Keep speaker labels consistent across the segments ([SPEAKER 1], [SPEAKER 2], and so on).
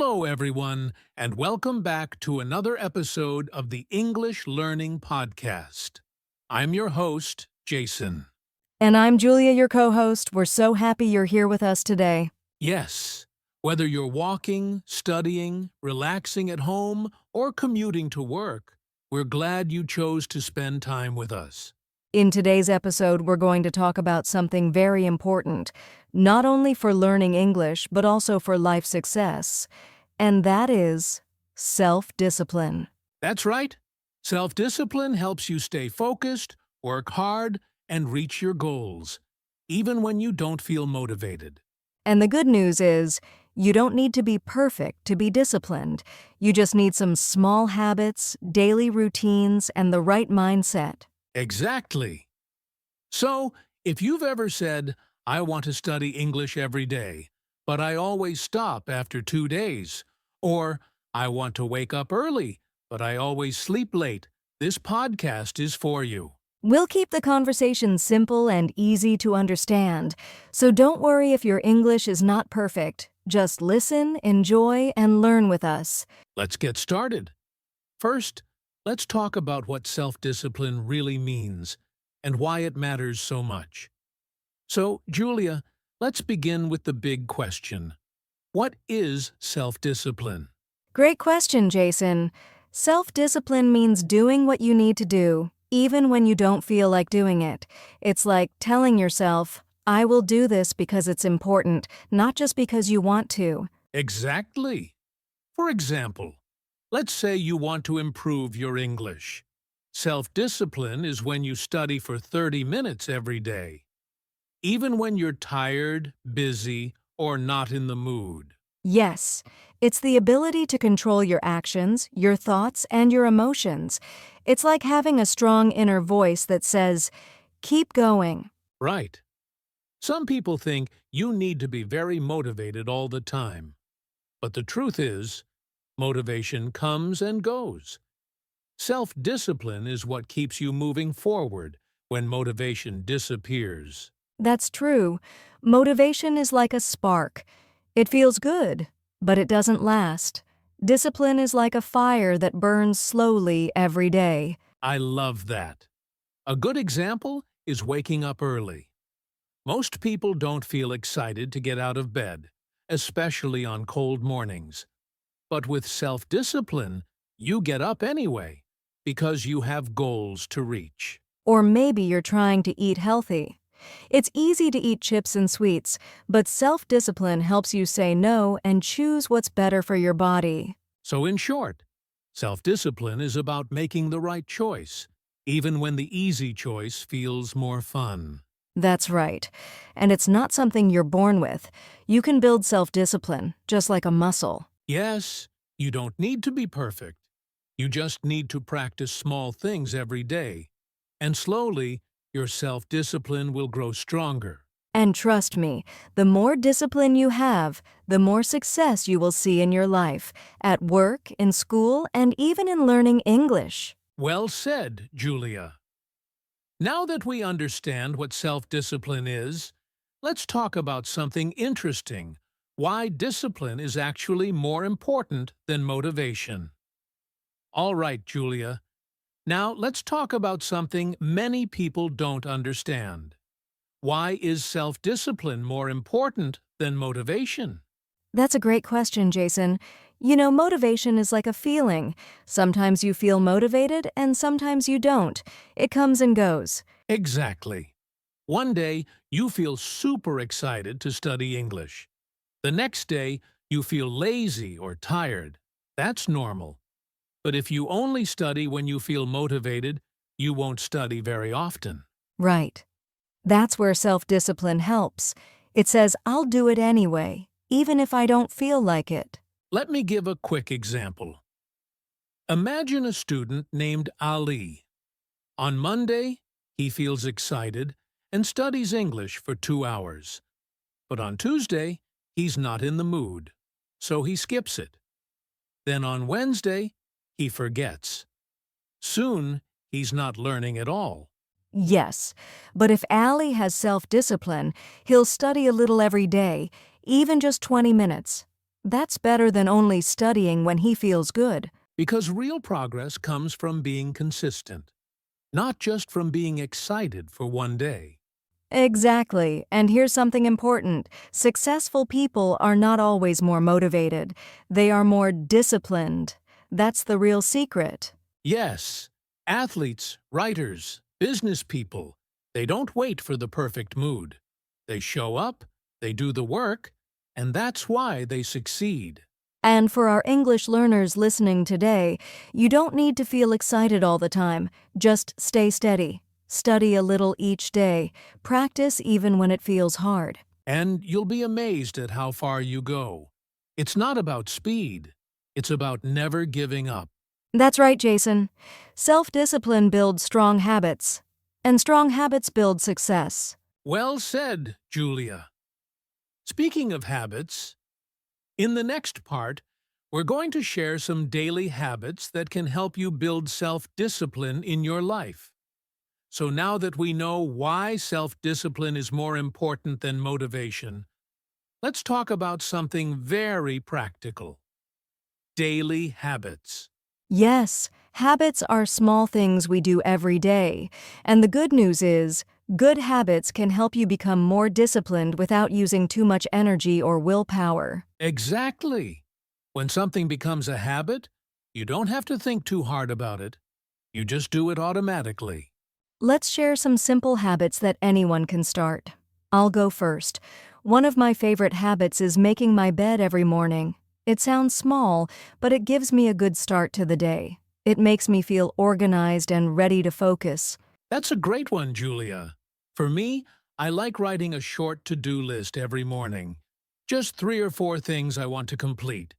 [SPEAKER 1] Hello, everyone, and welcome back to another episode of the English Learning Podcast. I'm your host, Jason.
[SPEAKER 2] And I'm Julia, your co-host. We're so happy you're here with us today.
[SPEAKER 1] Yes, whether you're walking, studying, relaxing at home, or commuting to work, we're glad you chose to spend time with us.
[SPEAKER 2] In today's episode, we're going to talk about something very important, not only for learning English, but also for life success, and that is self-discipline.
[SPEAKER 1] That's right. Self-discipline helps you stay focused, work hard, and reach your goals, even when you don't feel motivated.
[SPEAKER 2] And the good news is, you don't need to be perfect to be disciplined. You just need some small habits, daily routines, and the right mindset.
[SPEAKER 1] Exactly. So, if you've ever said, I want to study English every day, but I always stop after 2 days, or I want to wake up early, but I always sleep late, this podcast is for you.
[SPEAKER 2] We'll keep the conversation simple and easy to understand, so don't worry if your English is not perfect. Just listen, enjoy, and learn with us.
[SPEAKER 1] Let's get started. First, let's talk about what self-discipline really means and why it matters so much. So, Julia, let's begin with the big question. What is self-discipline?
[SPEAKER 2] Great question, Jason. Self-discipline means doing what you need to do, even when you don't feel like doing it. It's like telling yourself, I will do this because it's important, not just because you want to.
[SPEAKER 1] Exactly. For example, let's say you want to improve your English. Self-discipline is when you study for 30 minutes every day, even when you're tired, busy, or not in the mood.
[SPEAKER 2] Yes, it's the ability to control your actions, your thoughts, and your emotions. It's like having a strong inner voice that says, keep going.
[SPEAKER 1] Right. Some people think you need to be very motivated all the time. But the truth is, motivation comes and goes. Self-discipline is what keeps you moving forward when motivation disappears.
[SPEAKER 2] That's true. Motivation is like a spark. It feels good, but it doesn't last. Discipline is like a fire that burns slowly every day.
[SPEAKER 1] I love that. A good example is waking up early. Most people don't feel excited to get out of bed, especially on cold mornings. But with self-discipline, you get up anyway, because you have goals to reach.
[SPEAKER 2] Or maybe you're trying to eat healthy. It's easy to eat chips and sweets, but self-discipline helps you say no and choose what's better for your body.
[SPEAKER 1] So in short, self-discipline is about making the right choice, even when the easy choice feels more fun.
[SPEAKER 2] That's right. And it's not something you're born with. You can build self-discipline, just like a muscle.
[SPEAKER 1] Yes, you don't need to be perfect. You just need to practice small things every day, and slowly, your self-discipline will grow stronger.
[SPEAKER 2] And trust me, the more discipline you have, the more success you will see in your life, at work, in school, and even in learning English.
[SPEAKER 1] Well said, Julia. Now that we understand what self-discipline is, let's talk about something interesting, why discipline is actually more important than motivation. All right, Julia. Now let's talk about something many people don't understand. Why is self-discipline more important than motivation?
[SPEAKER 2] That's a great question, Jason. You know, motivation is like a feeling. Sometimes you feel motivated and sometimes you don't. It comes and goes.
[SPEAKER 1] Exactly. One day, you feel super excited to study English. The next day, you feel lazy or tired. That's normal. But if you only study when you feel motivated, you won't study very often.
[SPEAKER 2] Right. That's where self-discipline helps. It says, I'll do it anyway, even if I don't feel like it.
[SPEAKER 1] Let me give a quick example. Imagine a student named Ali. On Monday, he feels excited and studies English for 2 hours. But on Tuesday, he's not in the mood, so he skips it. Then on Wednesday, he forgets. Soon, he's not learning at all.
[SPEAKER 2] Yes, but if Ali has self-discipline, he'll study a little every day, even just 20 minutes. That's better than only studying when he feels good.
[SPEAKER 1] Because real progress comes from being consistent, not just from being excited for one day.
[SPEAKER 2] Exactly. And here's something important. Successful people are not always more motivated. They are more disciplined. That's the real secret.
[SPEAKER 1] Yes, athletes, writers, business people, they don't wait for the perfect mood. They show up, they do the work, and that's why they succeed.
[SPEAKER 2] And for our English learners listening today, you don't need to feel excited all the time. Just stay steady. Study a little each day. Practice even when it feels hard.
[SPEAKER 1] And you'll be amazed at how far you go. It's not about speed, it's about never giving up.
[SPEAKER 2] That's right, Jason. Self-discipline builds strong habits, and strong habits build success.
[SPEAKER 1] Well said, Julia. Speaking of habits, in the next part, we're going to share some daily habits that can help you build self-discipline in your life. So now that we know why self-discipline is more important than motivation, let's talk about something very practical: daily habits.
[SPEAKER 2] Yes, habits are small things we do every day. And the good news is, good habits can help you become more disciplined without using too much energy or willpower.
[SPEAKER 1] Exactly. When something becomes a habit, you don't have to think too hard about it. You just do it automatically.
[SPEAKER 2] Let's share some simple habits that anyone can start. I'll go first. One of my favorite habits is making my bed every morning. It sounds small, but it gives me a good start to the day. It makes me feel organized and ready to focus.
[SPEAKER 1] That's a great one, Julia. For me, I like writing a short to-do list every morning. Just 3 or 4 things I want to complete.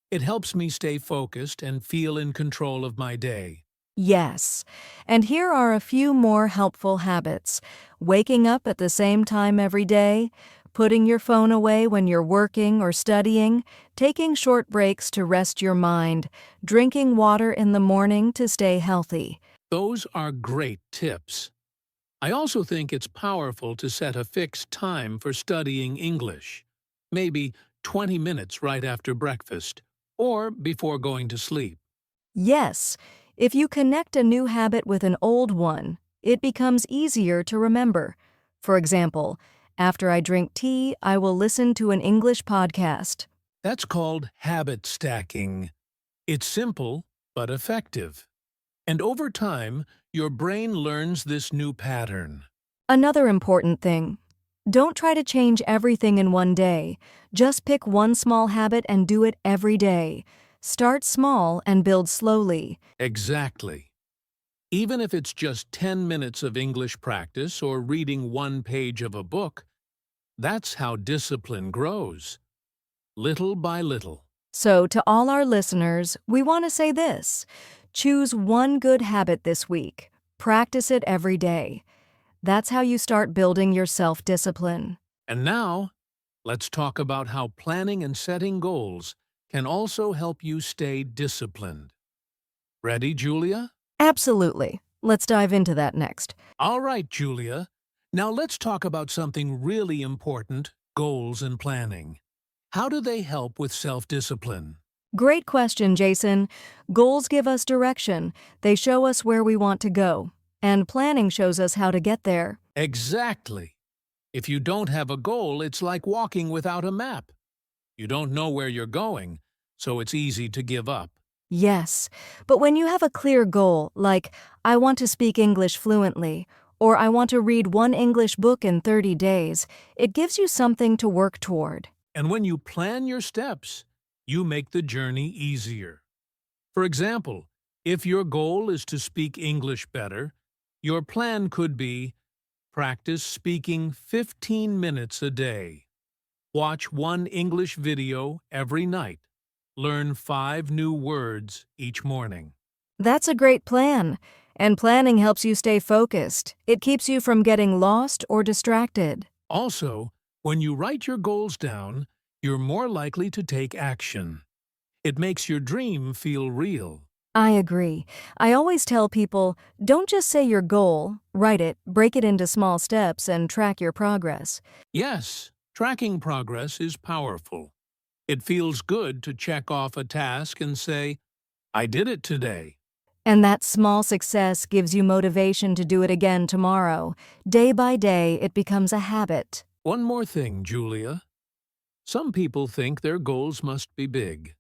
[SPEAKER 1] It helps me stay focused and feel in control of my day.
[SPEAKER 2] Yes, and here are a few more helpful habits. Waking up at the same time every day, putting your phone away when you're working or studying, taking short breaks to rest your mind, drinking water in the morning to stay healthy.
[SPEAKER 1] Those are great tips. I also think it's powerful to set a fixed time for studying English. Maybe 20 minutes right after breakfast, or before going to sleep.
[SPEAKER 2] Yes, if you connect a new habit with an old one, it becomes easier to remember. For example, after I drink tea, I will listen to an English podcast.
[SPEAKER 1] That's called habit stacking. It's simple, but effective. And over time, your brain learns this new pattern.
[SPEAKER 2] Another important thing: don't try to change everything in one day. Just pick one small habit and do it every day. Start small and build slowly.
[SPEAKER 1] Exactly. Even if it's just 10 minutes of English practice or reading one page of a book, that's how discipline grows, little by little.
[SPEAKER 2] So, to all our listeners, we want to say this: choose one good habit this week. Practice it every day. That's how you start building your self-discipline.
[SPEAKER 1] And now, let's talk about how planning and setting goals can also help you stay disciplined. Ready, Julia?
[SPEAKER 2] Absolutely. Let's dive into that next.
[SPEAKER 1] All right, Julia. Now let's talk about something really important: goals and planning. How do they help with self-discipline?
[SPEAKER 2] Great question, Jason. Goals give us direction. They show us where we want to go. And planning shows us how to get there.
[SPEAKER 1] Exactly. If you don't have a goal, it's like walking without a map. You don't know where you're going, so it's easy to give up.
[SPEAKER 2] Yes, but when you have a clear goal, like, I want to speak English fluently, or I want to read one English book in 30 days, it gives you something to work toward.
[SPEAKER 1] And when you plan your steps, you make the journey easier. For example, if your goal is to speak English better, your plan could be: practice speaking 15 minutes a day. Watch one English video every night. Learn 5 new words each morning.
[SPEAKER 2] That's a great plan. And planning helps you stay focused. It keeps you from getting lost or distracted.
[SPEAKER 1] Also, when you write your goals down, you're more likely to take action. It makes your dream feel real.
[SPEAKER 2] I agree. I always tell people, don't just say your goal, write it, break it into small steps, and track your progress.
[SPEAKER 1] Yes, tracking progress is powerful. It feels good to check off a task and say, I did it today.
[SPEAKER 2] And that small success gives you motivation to do it again tomorrow. Day by day, it becomes a habit.
[SPEAKER 1] One more thing, Julia. Some people think their goals must be big,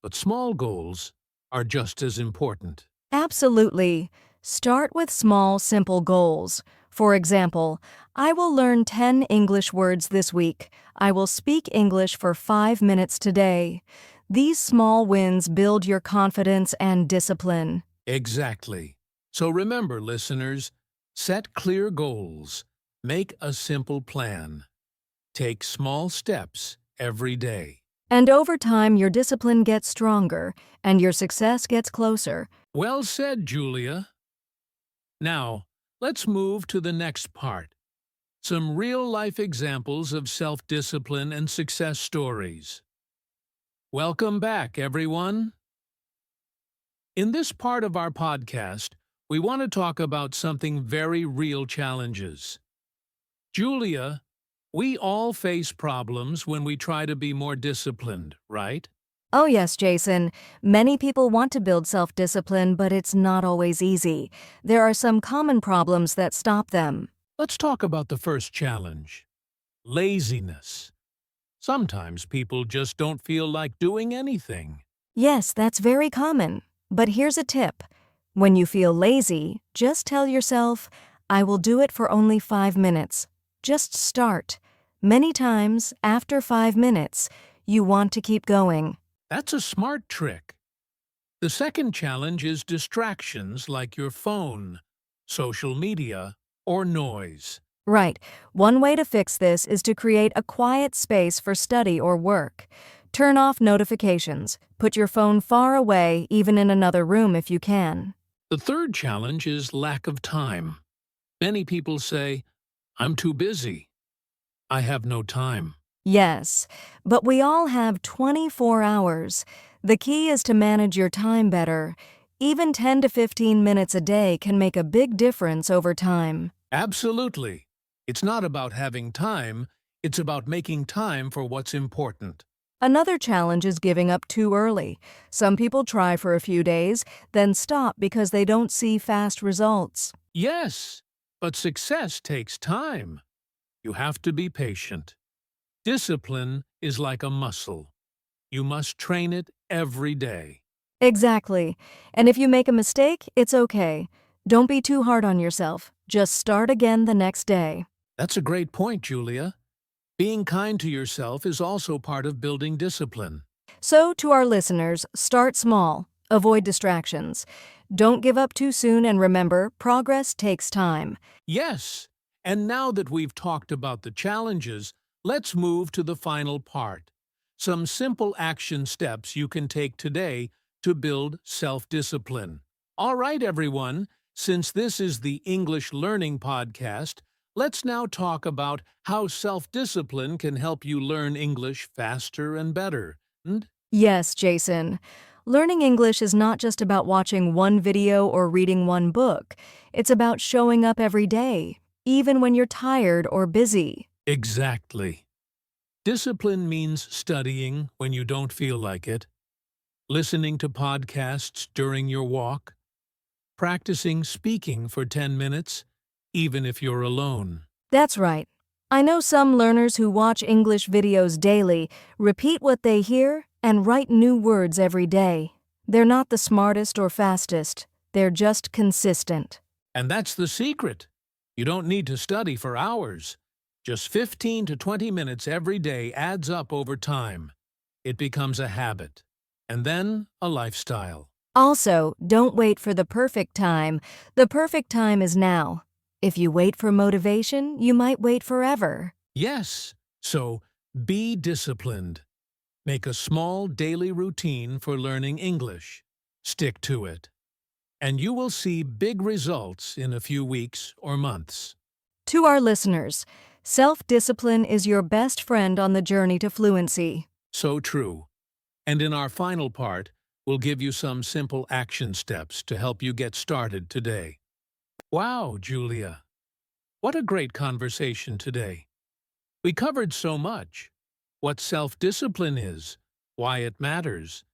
[SPEAKER 1] but small goals are just as important.
[SPEAKER 2] Absolutely. Start with small, simple goals. For example, I will learn 10 English words this week. I will speak English for 5 minutes today. These small wins build your confidence and discipline.
[SPEAKER 1] Exactly. So remember, listeners, set clear goals. Make a simple plan. Take small steps every day.
[SPEAKER 2] And over time, your discipline gets stronger and your success gets closer.
[SPEAKER 1] Well said, Julia. Now, let's move to the next part. Some real-life examples of self-discipline and success stories. Welcome back, everyone. In this part of our podcast, we want to talk about something very real challenges. Julia, we all face problems when we try to be more disciplined, right?
[SPEAKER 2] Oh, yes, Jason. Many people want to build self-discipline, but it's not always easy. There are some common problems that stop them.
[SPEAKER 1] Let's talk about the first challenge. Laziness. Sometimes people just don't feel like doing anything.
[SPEAKER 2] Yes, that's very common. But here's a tip. When you feel lazy, just tell yourself, I will do it for only 5 minutes. Just start. Many times, after 5 minutes, you want to keep going.
[SPEAKER 1] That's a smart trick. The second challenge is distractions like your phone, social media, or noise.
[SPEAKER 2] Right. One way to fix this is to create a quiet space for study or work. Turn off notifications. Put your phone far away, even in another room if you can.
[SPEAKER 1] The third challenge is lack of time. Many people say, I'm too busy. I have no time.
[SPEAKER 2] Yes, but we all have 24 hours. The key is to manage your time better. Even 10 to 15 minutes a day can make a big difference over time.
[SPEAKER 1] Absolutely. It's not about having time, it's about making time for what's important.
[SPEAKER 2] Another challenge is giving up too early. Some people try for a few days, then stop because they don't see fast results.
[SPEAKER 1] Yes, but success takes time. You have to be patient. Discipline is like a muscle. You must train it every day.
[SPEAKER 2] Exactly. And if you make a mistake, it's okay. Don't be too hard on yourself. Just start again the next day.
[SPEAKER 1] That's a great point, Julia. Being kind to yourself is also part of building discipline.
[SPEAKER 2] So, to our listeners, start small. Avoid distractions. Don't give up too soon, and remember, progress takes time.
[SPEAKER 1] Yes, and now that we've talked about the challenges, let's move to the final part. Some simple action steps you can take today to build self-discipline. All right, everyone, since this is the English Learning Podcast, let's now talk about how self-discipline can help you learn English faster and better.
[SPEAKER 2] Yes, Jason. Learning English is not just about watching one video or reading one book. It's about showing up every day, even when you're tired or busy.
[SPEAKER 1] Exactly. Discipline means studying when you don't feel like it, listening to podcasts during your walk, practicing speaking for 10 minutes, even if you're alone.
[SPEAKER 2] That's right. I know some learners who watch English videos daily, repeat what they hear, and write new words every day. They're not the smartest or fastest. They're just consistent.
[SPEAKER 1] And that's the secret. You don't need to study for hours. Just 15 to 20 minutes every day adds up over time. It becomes a habit, and then a lifestyle.
[SPEAKER 2] Also, don't wait for the perfect time. The perfect time is now. If you wait for motivation, you might wait forever.
[SPEAKER 1] Yes, so be disciplined. Make a small daily routine for learning English. Stick to it. And you will see big results in a few weeks or months.
[SPEAKER 2] To our listeners, self-discipline is your best friend on the journey to fluency.
[SPEAKER 1] So true. And in our final part, we'll give you some simple action steps to help you get started today. Wow, Julia. What a great conversation today. We covered so much. what self-discipline is, why it matters,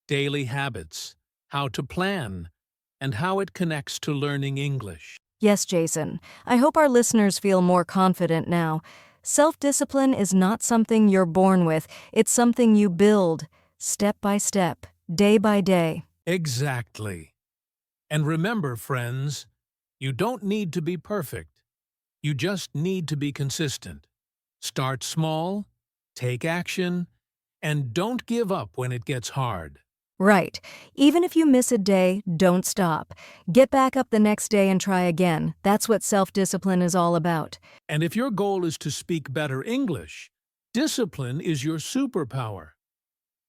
[SPEAKER 1] daily habits, how to plan, and how it connects to learning English.
[SPEAKER 2] Yes, Jason. I hope our listeners feel more confident now. Self-discipline is not something you're born with. It's something you build, step by step, day by day.
[SPEAKER 1] Exactly. And remember, friends, you don't need to be perfect. You just need to be consistent. Start small, take action, and don't give up when it gets hard.
[SPEAKER 2] Right. Even if you miss a day, don't stop. Get back up the next day and try again. That's what self-discipline is all about.
[SPEAKER 1] And if your goal is to speak better English, discipline is your superpower.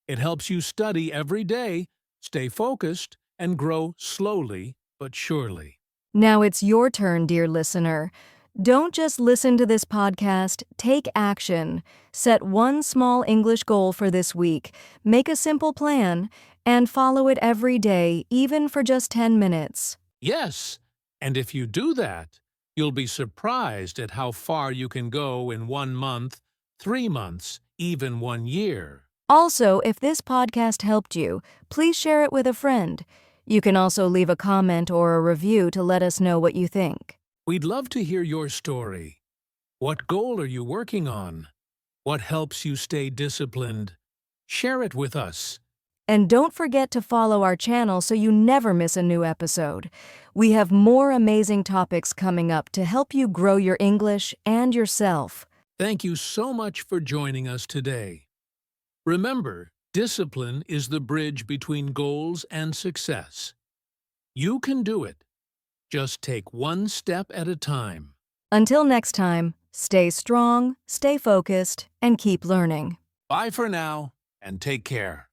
[SPEAKER 1] It helps you study every day, stay focused, and grow slowly but surely.
[SPEAKER 2] Now it's your turn, dear listener. Don't just listen to this podcast, take action. Set one small English goal for this week, make a simple plan, and follow it every day, even for just 10 minutes.
[SPEAKER 1] Yes, and if you do that, you'll be surprised at how far you can go in 1 month, 3 months, even 1 year.
[SPEAKER 2] Also, if this podcast helped you, please share it with a friend. You can also leave a comment or a review to let us know what you think.
[SPEAKER 1] We'd love to hear your story. What goal are you working on? What helps you stay disciplined? Share it with us.
[SPEAKER 2] And don't forget to follow our channel so you never miss a new episode. We have more amazing topics coming up to help you grow your English and yourself.
[SPEAKER 1] Thank you so much for joining us today. Remember, discipline is the bridge between goals and success. You can do it. Just take one step at a time.
[SPEAKER 2] Until next time, stay strong, stay focused, and keep learning.
[SPEAKER 1] Bye for now, and take care.